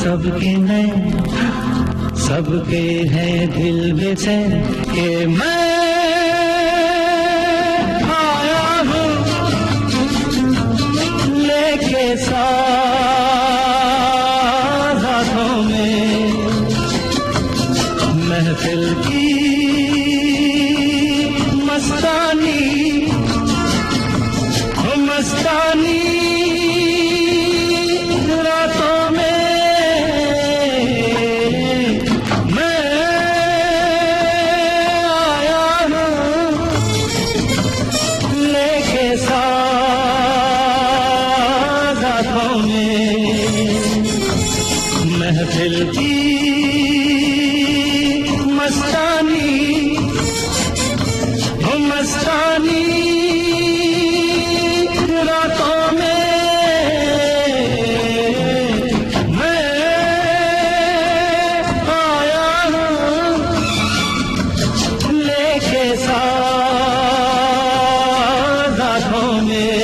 सबके नए सबके हैं दिल बेचैन के मैं आया हूँ लेके साथ हाथों में महफिल की मस्तानी मस्तानी रातों में मैं आया हूँ लेके साथ हाथों में महफिल की मस्तानी मस्तानी रातों में मैं आया हूँ लेके साथ हाथों में।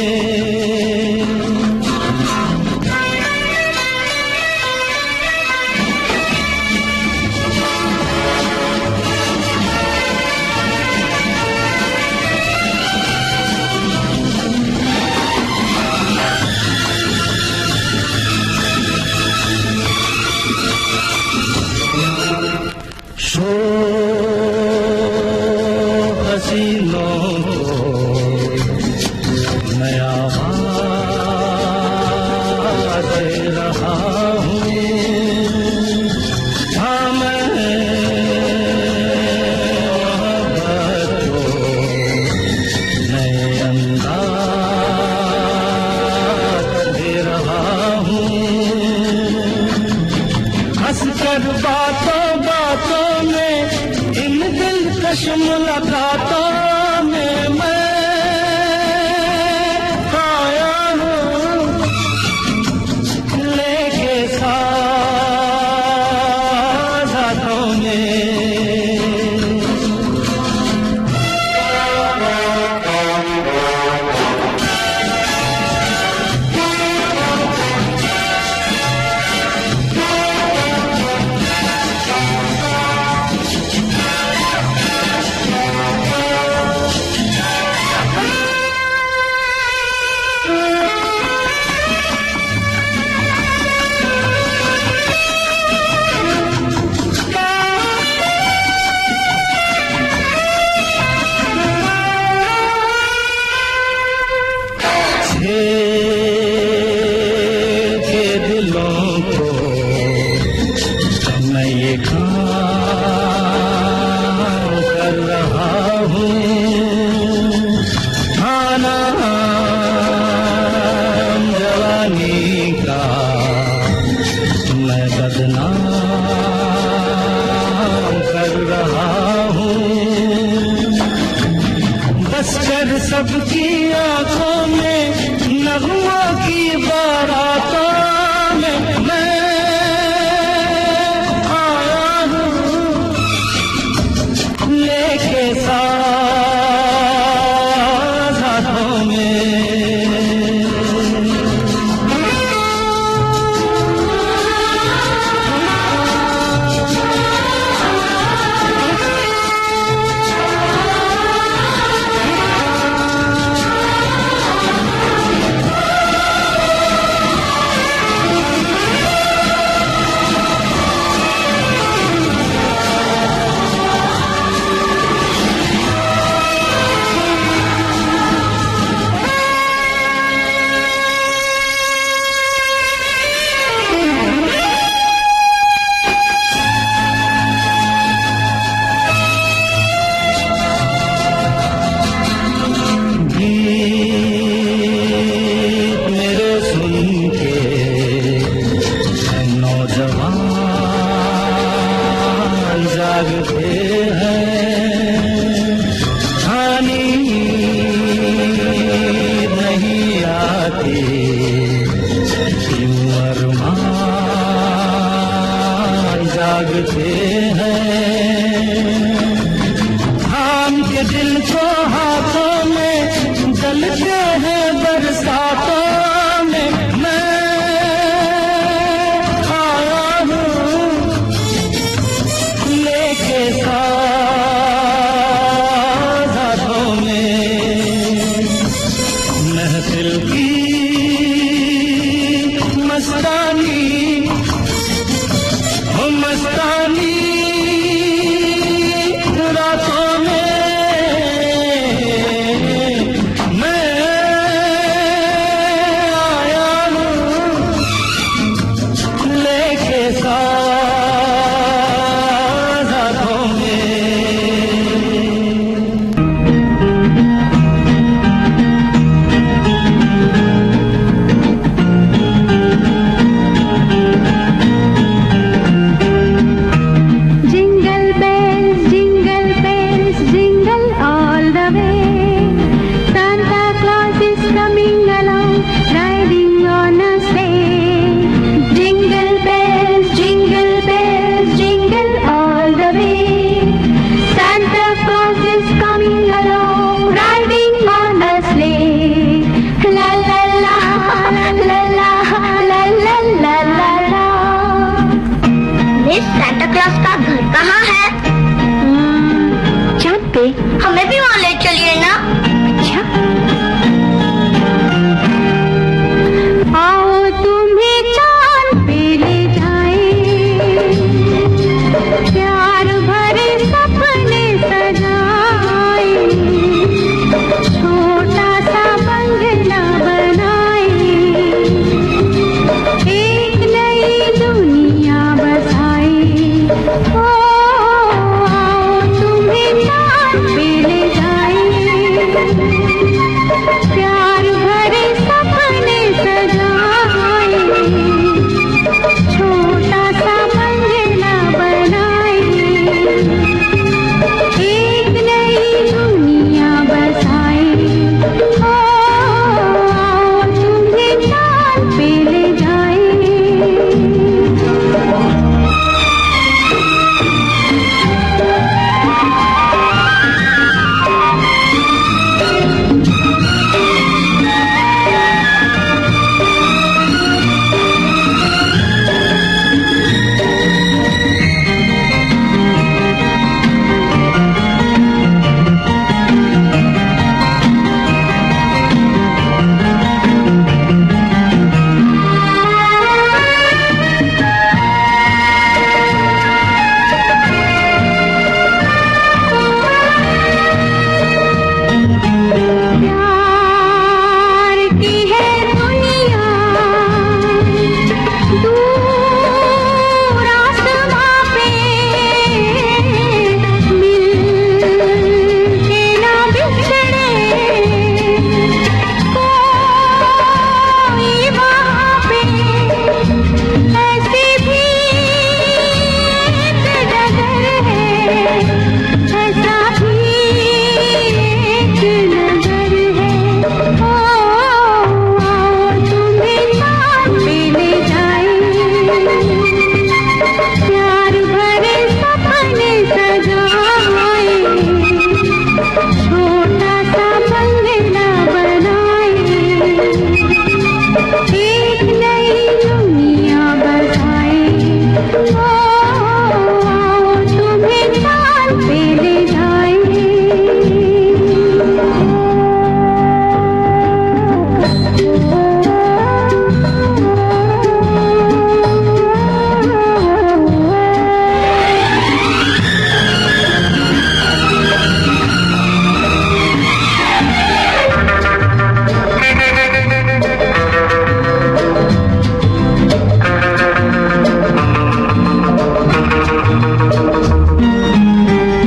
शो हसीनों को मैं आवाज़ दे रहा हूँ। हाँ मैं मोहब्बत को नए अंदाज़ दे रहा हूँ। हंसकर बातों बातों में इन दिलकश मुलाकातों में मैं आया हूँ लेके साथ हाथों में। के दिलों को मैं ये काम कर रहा हूँ। हाँ नाम जवानी का मैं बदनाम कर रहा हूँ। बस कर सबकी आंखों में नगमों की बारातों में मैं आया हूँ लेके साथ हाथों में। जागते हैं खानी नहीं आती यूं अरमान जागते हैं। थाम के दिल को हाथों में जलते हैं बरसातों में मैं आया मिस सांता क्लॉज का घर कहाँ है? चाँद पे। हमें भी वहाँ ले चलिए ना। अच्छा, आओ तुम्हें चाँद पे ले जाए, प्यार भरे सपने सजाए, छोटा सा बंगला बनाए, एक नई दुनिया बसाए। ओ आओ तुम्हें चाँद पे ले जाए, प्यार भरे सपने सजाए, छोटा सा बंगला बनाए, एक नई दुनिया बसाए। ओ आओ तुम्हें चाँद पे ले जाए। प्यार की है दुनिया दूर आसमां पे, मिल के ना बिछड़े कोई वहाँ पे, ऐसी भी एक डगर है, ऐसा भी एक नजर है। ओ आओ तुम्हें चाँद पे ले जाए, प्यार भरे सपने सजाए, छोटा सा बंगला बनाए, एक नई दुनिया बसाए। ओ आओ तुम्हें चाँद पे ले जाए।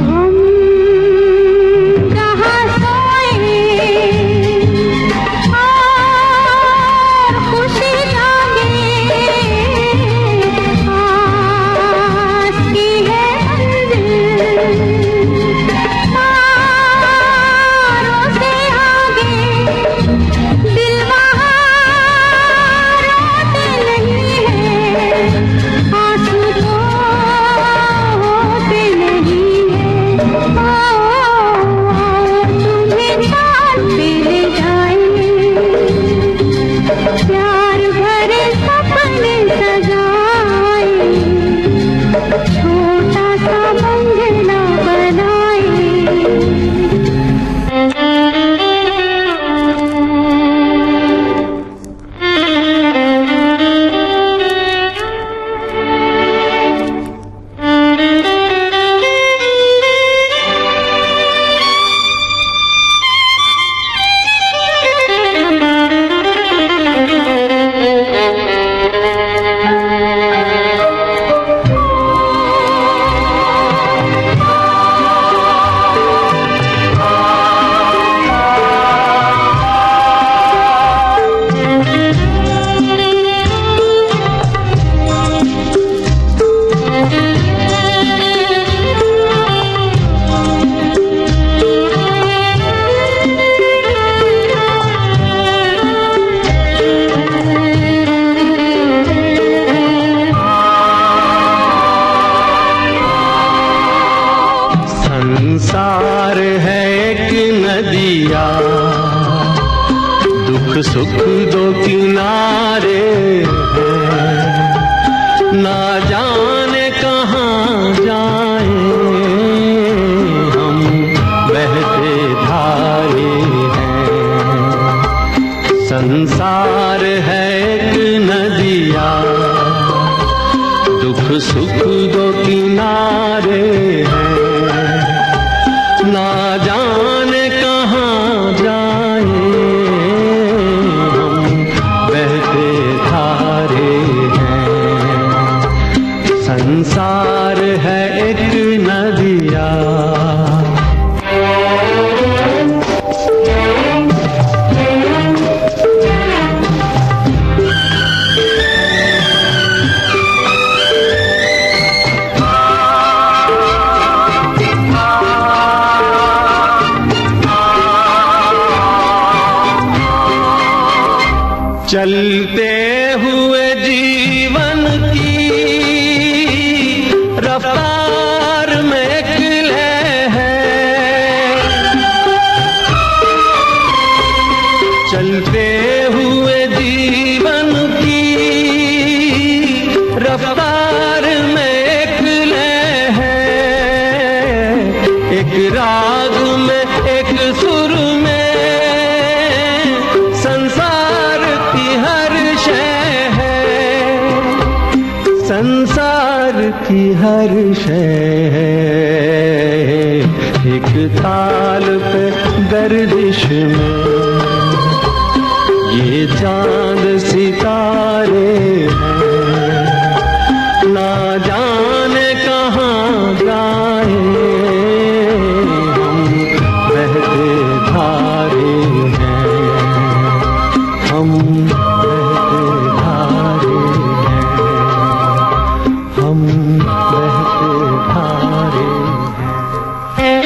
हम कहाँ सोए और खुशी जागे, आस की है मंजिल तारों से आगे, दिल वहाँ रोते नहीं है, आंसू तो होते नहीं है। ओ आओ तुम्हें चाँद पे ले जाए, प्यार भरे सपने सजाए, छोटा सा बंगला बनाए। संसार है एक नदिया, दुख सुख दो किनारे हैं, ना जाने कहाँ जाए हम बहते धारे हैं। संसार है एक नदिया, दुख सुख दो किनारे हैं, ना जाने कहाँ जाए हम बहते धारे हैं। संसार है एक नदिया। चलते हुए जीवन की रफ्तार में एक लय है, चलते हुए जीवन की रफ्तार में एक लय है। एक राग में एक सुर में संसार की हर शय है। एक ताल पे गर्दिश में ये चांद सितारे हैं, ना जाने कहाँ जाए हम बहते धारे हैं, हम बहते धारे हैं, हम बहते धारे हैं।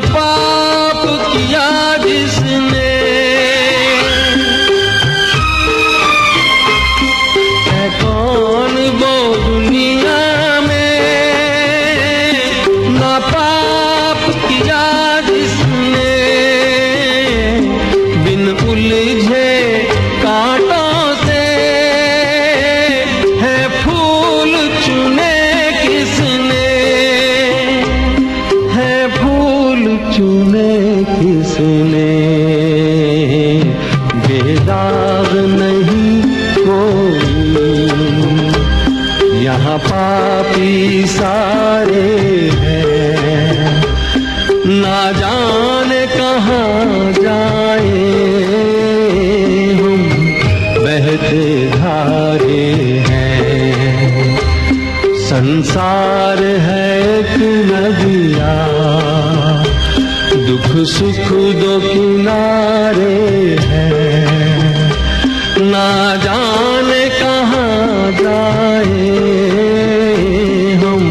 पाप किया जिसने, है कौन वो दुनिया में, ना पाप किया जिसने, बिन उलझे कांटों से, है फूल चुने किसने, है फूल चुने किसने, बेदाग नहीं कोई, यहाँ पापी सारे हैं, ना जाने कहाँ जाए हम, बहते धारे हैं। संसार है एक नदिया, दुख सुख दो किनारे हैं, ना जाने कहाँ जाए हम,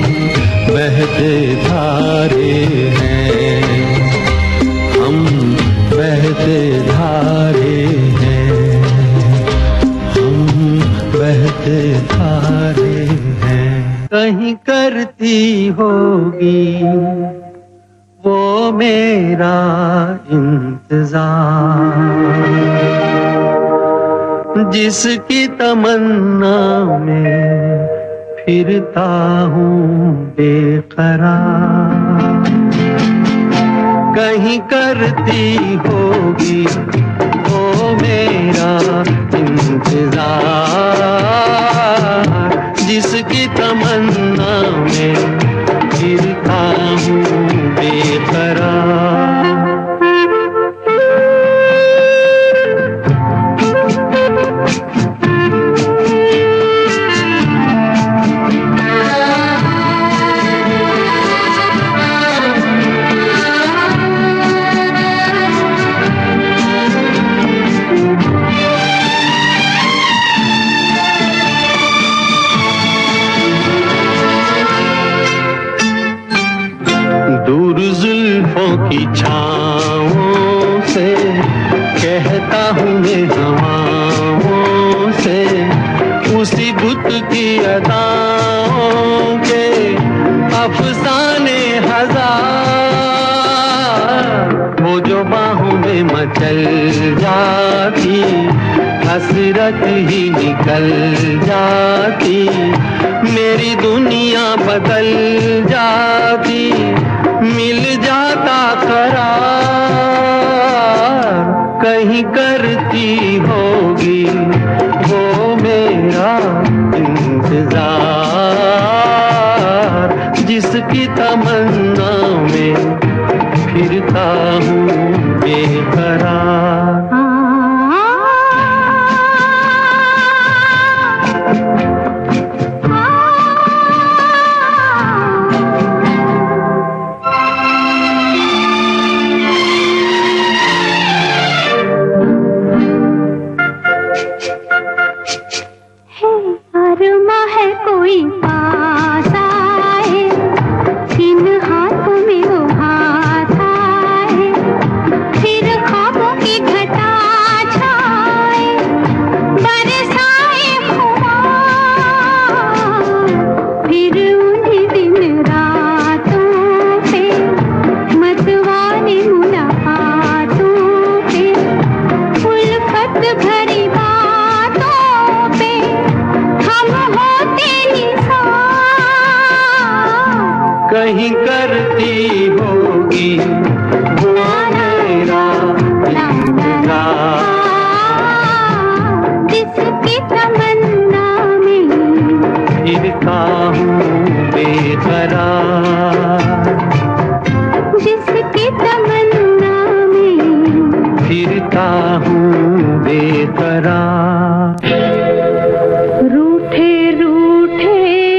बहते धारे हैं, हम बहते धारे हैं, हम बहते धारे हैं। कहीं करती होगी वो मेरा इंतजार, जिसकी तमन्ना में फिरता हूँ बेकरार। कहीं करती होगी वो मेरा इंतजार, जिसकी तमन्ना में फिरता हूँ बेकरार। दूर जुल्फों की छाँवों से कहता हूँ मैं हवाओं से, उसी बुत की अदाओं के अफसाने हजार, वो जो बाहों में मचल जाती, हसरत ही निकल जाती, मेरी दुनिया बदल जाती, मिल जाता करार। कहीं करती होगी वो मेरा इंतजार, जिसकी तमन्ना में फिरता हूँ बेकरार। कहीं करती होगी वो मेरा इंतजार, जिसकी तमन्ना में फिरता हूँ बेकरार, जिसकी तमन्ना में फिरता हूँ बेकरार। रूठे रूठे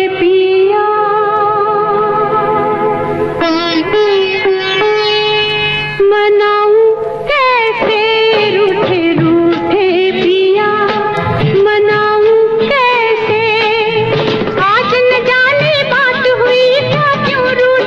पिया मनाऊं कैसे, रूठे रूठे पिया मनाऊं कैसे, आज न जाने बात हुई था क्यों रूठे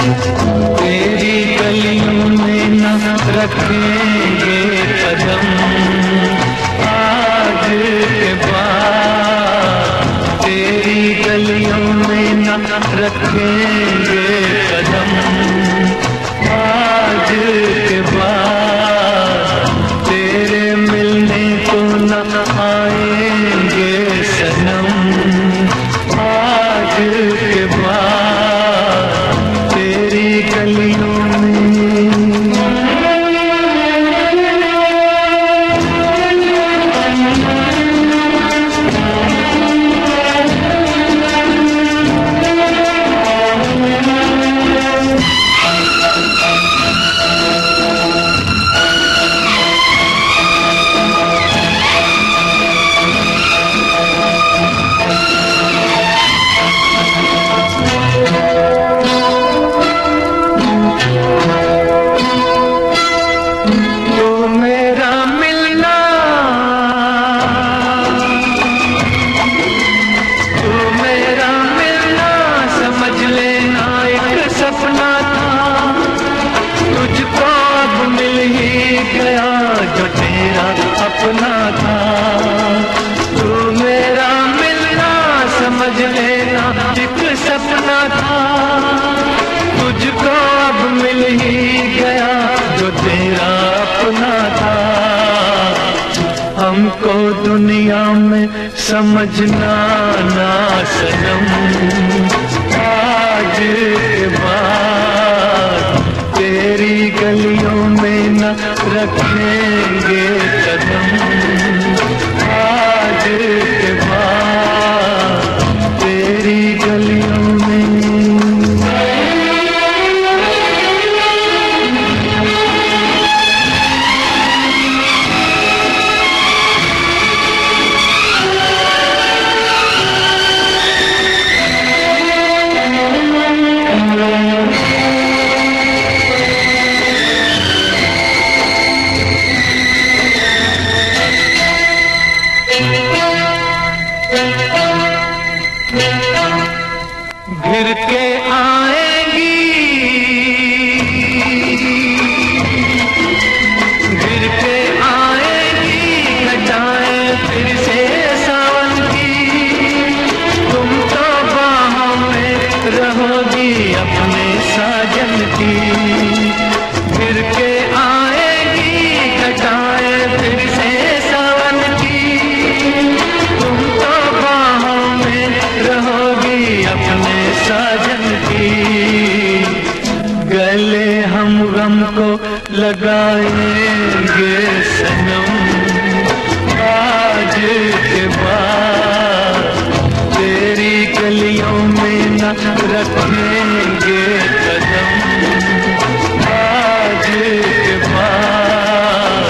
तेरी गलियों में न रखेंगे कदम आज के बाद, तेरी गलियों में न रखेंगे कदम आज के बाद, तेरे मिलने को न आएंगे सनम आज के बाद, तेरी गलियों में। अपना था तू मेरा मिलना समझ लेना एक सपना था, तुझको अब मिल ही गया जो तेरा अपना था। हमको दुनिया में समझना ना सनम आज के बाद, तेरी गलियों में न रखेंगे कदम आज के बाद, तेरी गलियों में। घिर के आएगी, घिर के आएगी घटाएं फिर से सावन की, तुम तो बाहों में रहोगी अपने साजन की। घिर के आएगी घटाएं फिर से सावन की, तुम तो बाहों में रहोगी अपने साजन की। गले हम गम को लगाएंगे सनम आज के बाद, तेरी गलियों में न रखेंगे कदम आज के बाद,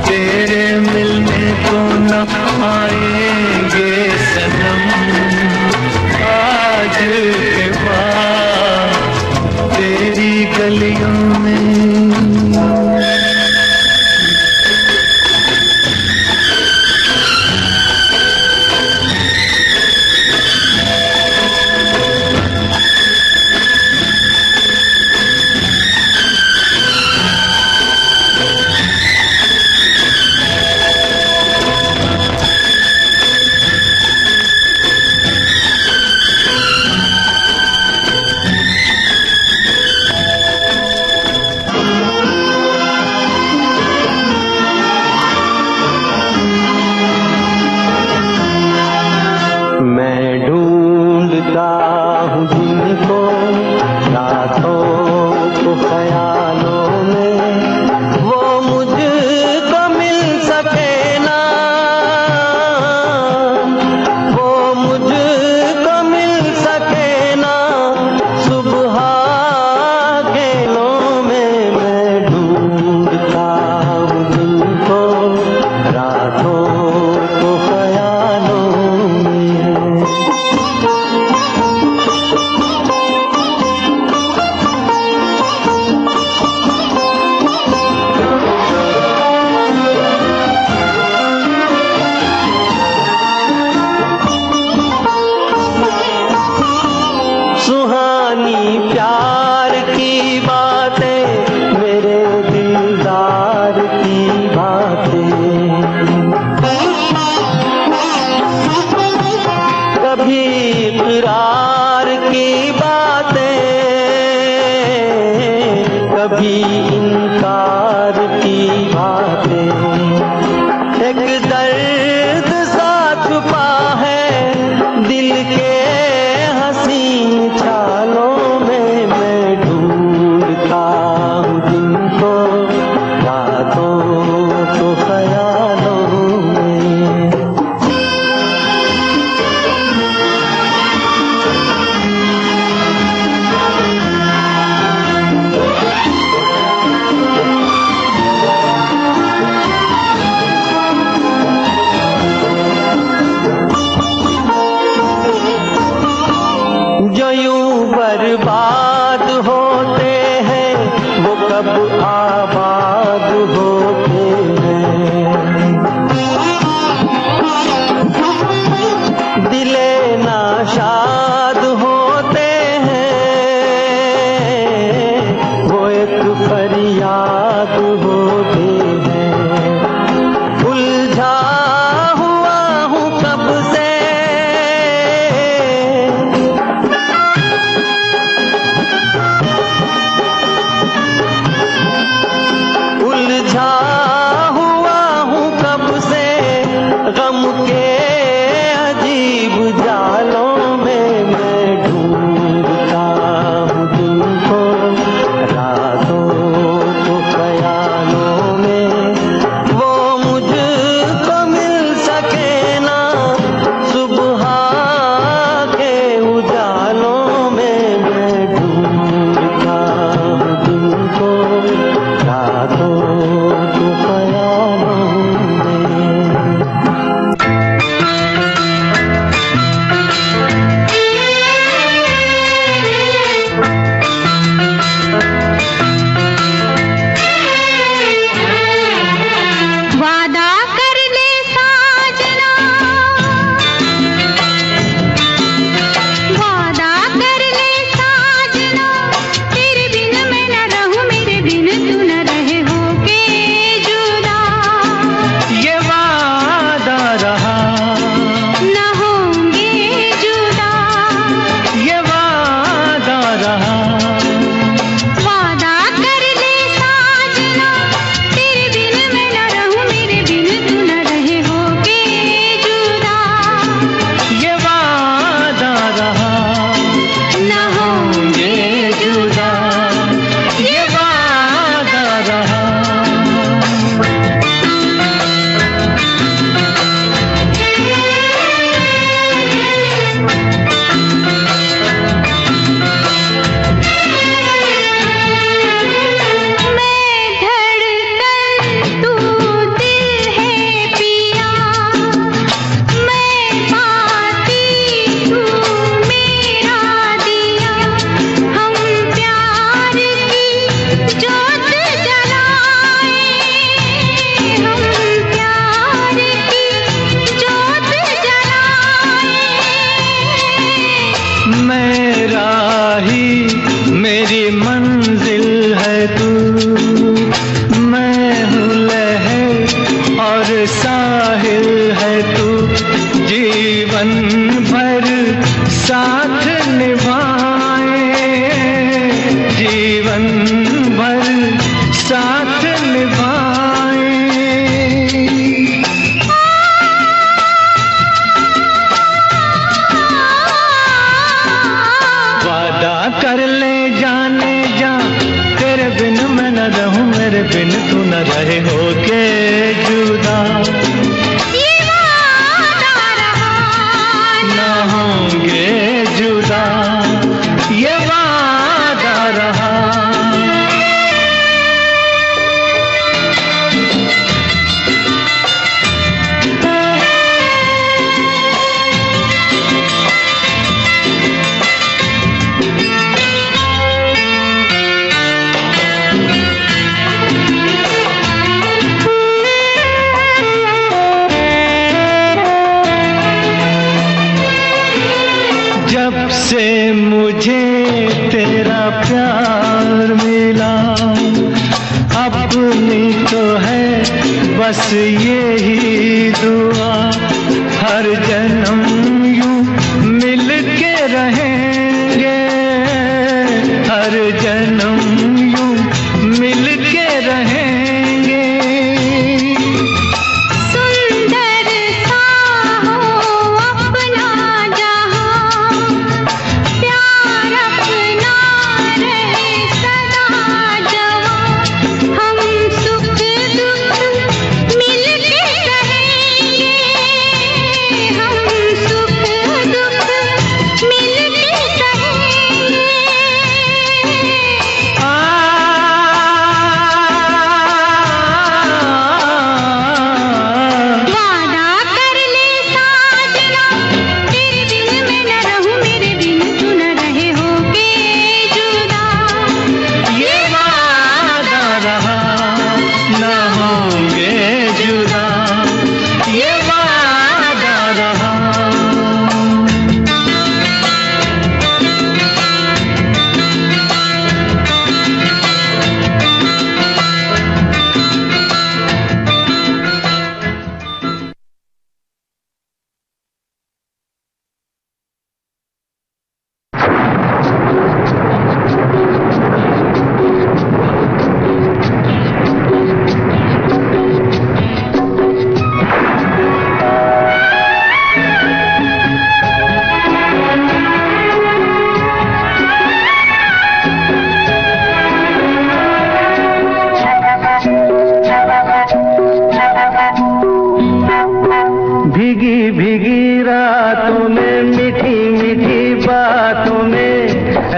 तेरे मिलने को न आएंगे सनम आज के बाद, तेरी गलियों में। कभी इनकार की बातें, एक दर्द सा छुपा है दिल के हसीन चालों में। मैं ढूंढता हूँ दिन को रातों को ख्यालों में। जो यूं बर्बाद होते हैं वो कब आबाद होते हैं। दिले नाशाद होते हैं वो एक फरियाद होते हैं। उलझा हुआ हूँ कब से उलझा हुआ हूँ कब से गम के अजीब जालों में। मैं ढूंढता हूँ दिन को रातों को ख्यालों में। वो मुझको मिल सके ना सुबह के उजालों में। मैं ढूंढता हूँ दिन को रातों को ख्यालों में। वादा कर ले साजना, वादा कर ले साजना, तेरे बिन मैं न रहूं, मेरे बिन तू न रहे होके जुदा। ये वादा रहा न होंगे जुदा, ये वादा रहा। वादा कर ले साजना, तेरे बिन मैं न रहूं, मेरे बिन तू न रहे होके जुदा। ये वादा रहा न होंगे जुदा, ये वादा रहा। मैं धड़कन तू दिल है पिया, मैं बाती तू मेरा दिया। हम प्यार की जोत जलाए, हम प्यार की जोत जलाए। मेरा ही मेरी मंजिल है तू, मैं हूँ लहर और साहिल है तू। जीवन भर साथ निभाए, जीवन भर साथ निभाए। वादा कर ले जाने जा, तेरे बिन मैं न रहूं, मेरे बिन तू न रहे होके जुदा। ये वादा रहा, न होंगे जुदा, ये वादा रहा। जब से मुझे तेरा प्यार मिला, अपनी तो है बस यही दुआ। हर जन्म यूं मिल के रहेंगे, हर जन्म यूं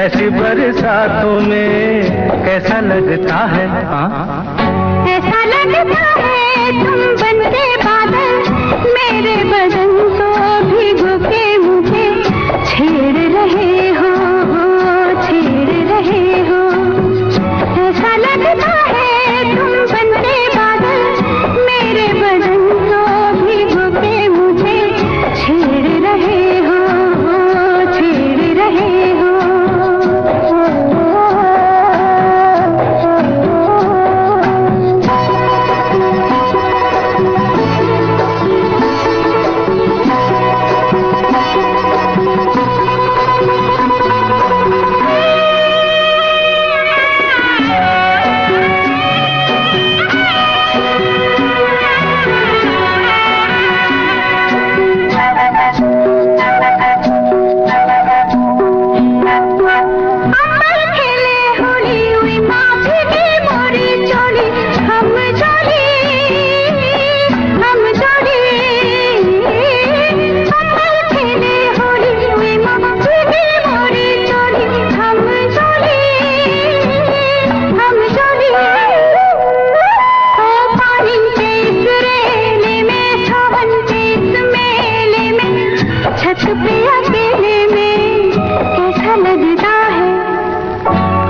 ऐसी बरसातों में कैसा लगता है? ऐसा लगता है तुम बनते बादल, मेरे बदन को भिगो के मुझे छेड़ रहे हो, छेड़ रहे हो। ऐसा लगता है तुम बनते बादल, मेरे बदन को भिगो के मुझे छेड़ रहे हो, छेड़ रहे हो।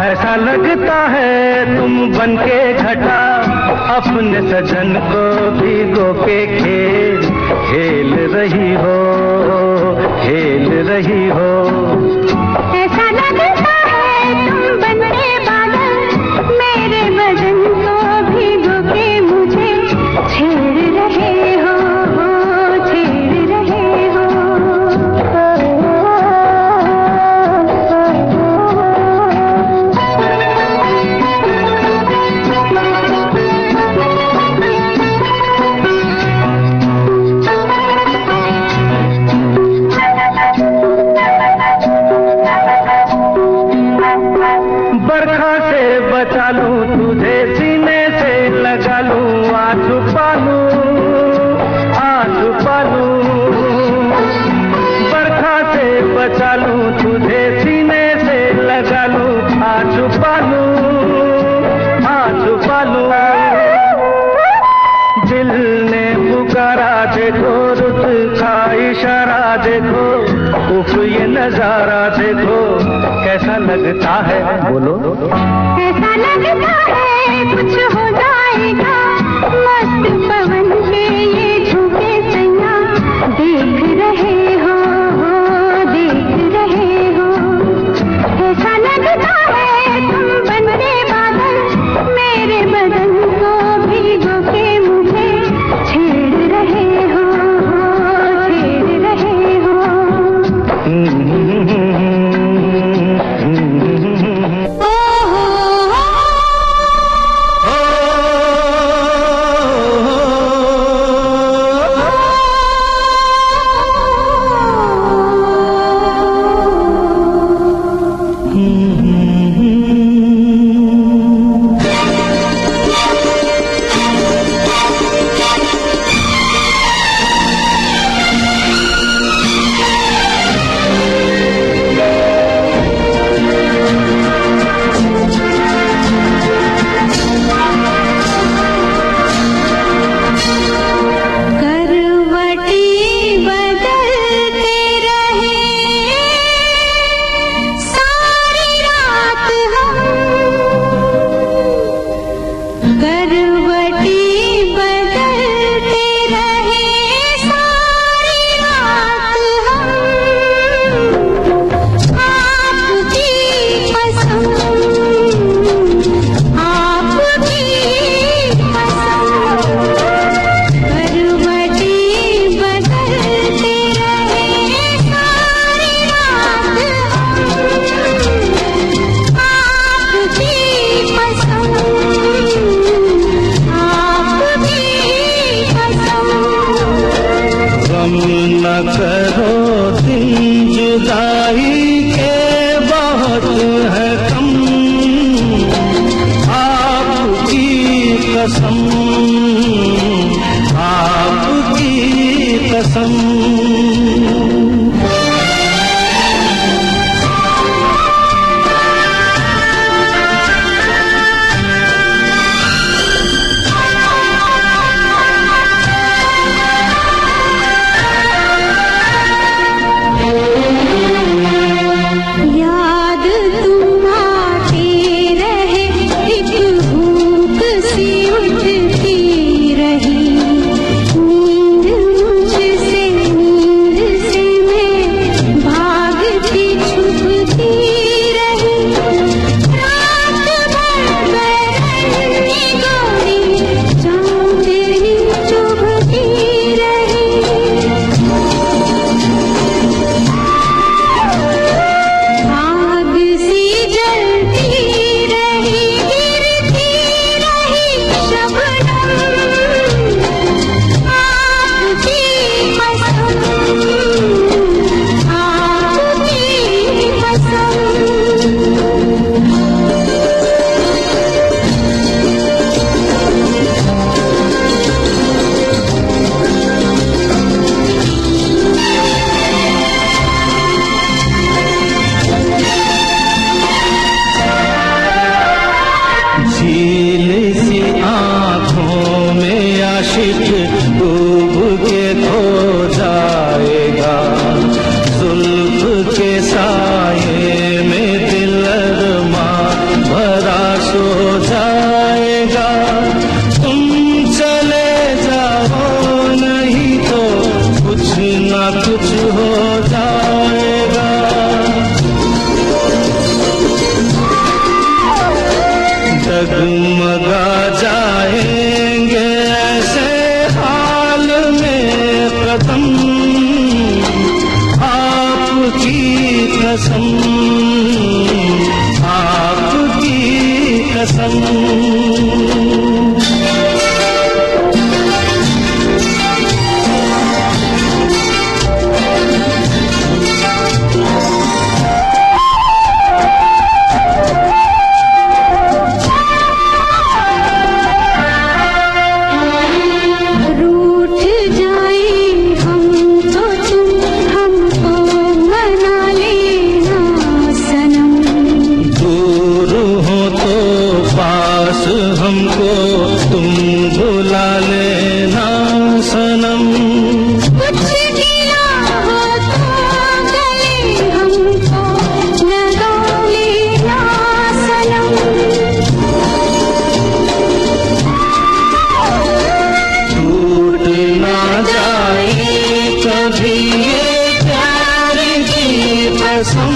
ऐसा लगता है तुम बनके घटा, अपने सजन को भिगो के खेल रही हो, खेल रही हो। ऐसा लगता है तुम बनके बादल, मेरे बदन को भिगो के मुझे छेड़ रहे हो, छेड़ रहे हो। बरखा से बचा लूं तुझे, सीने से लगा लूं, आंसू पालूं, आंसू पालूं। बरखा से बचा लूं तुझे, सीने से लगा लूं, आंसू पालूं, आंसू पालूं। दिल ने पुकारा देखो, रुत का इशारा देखो, उफ ये नजारा देखो, कैसा लगता है? बोलो। ऐसा लगता है कुछ हो जाएगा, मस्त पवन के ये झूठे सैया देख रहे हो, देख रहे हो। ऐसा लगता है तुम बनते बादल, मेरे बदन को भिगो के मुझे छेड़ रहे हो, छेड़ रहे हो। कसम, आपकी कसम। झील सी आँखों में आशिक डूब के खो जाएगा, जुल्फ के साये में दिल अरमां भरा सो जाएगा। तुम चले जाओ नहीं तो कुछ ना कुछ हो जाएगा। डगमगा जाएंगे ऐसे हाल में कदम, आपकी कसम, आपकी कसम। हमको तुम बुला लेना सनम, कुछ गिला हो तो गले हमको लगा लेना सनम। टूट ना जाए कभी ये प्यार की कसम,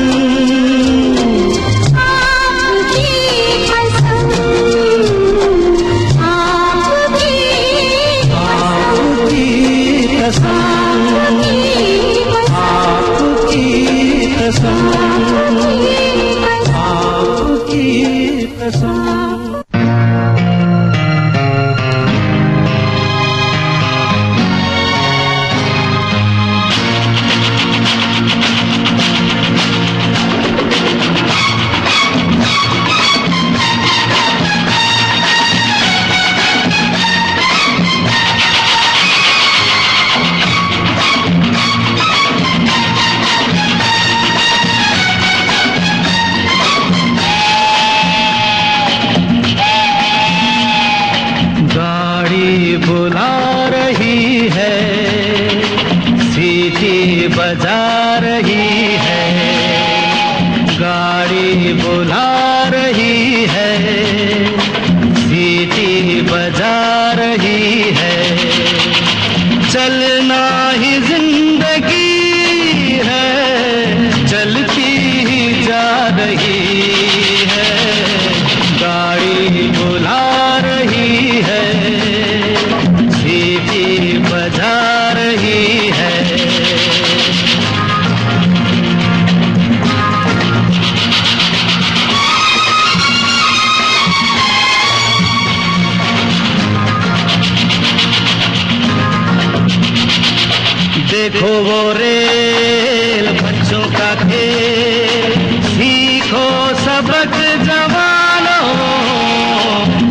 बुला रही है, सीटी बजा रही है, गाड़ी बुला रही है, सीटी बजा रही है। चलना ही जिंदगी है, चलती ही जा रही है, गाड़ी बुला रही है, सीटी बजा रही है। देखो वो रेल बच्चों का खेल, सीखो सबक जवानों।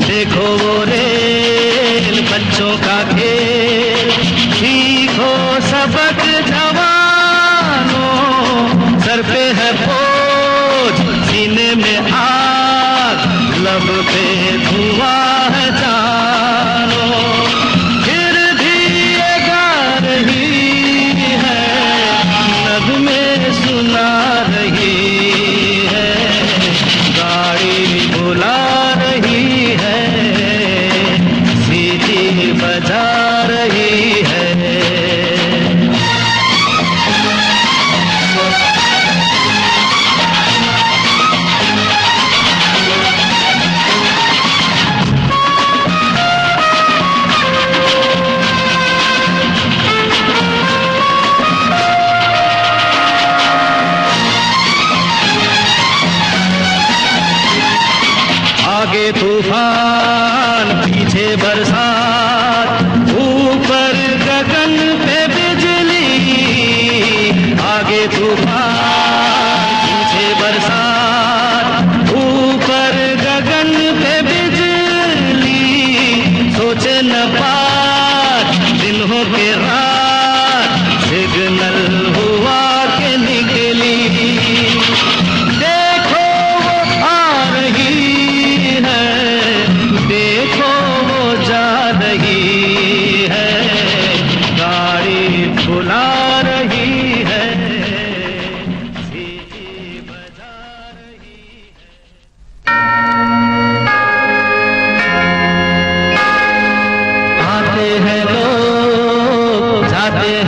देखो वो रेल बच्चों का खेल, सीखो सबक जवानों। सर पे है बोझ, सीने में आग, लब पे धुआं है जानो। फिर भी ये गा रही है, नगमे सुना रही है, गाड़ी बुला रही है, सीटी बजा रही है। आगे तूफान, पीछे बरसात, ऊपर गगन पे बिजली। आगे तूफान, पीछे बरसात, ऊपर गगन पे बिजली। सोचे न पार दिन हो के रात, सिग्नल हुआ के निकली। देखो वो आ रही है, जाते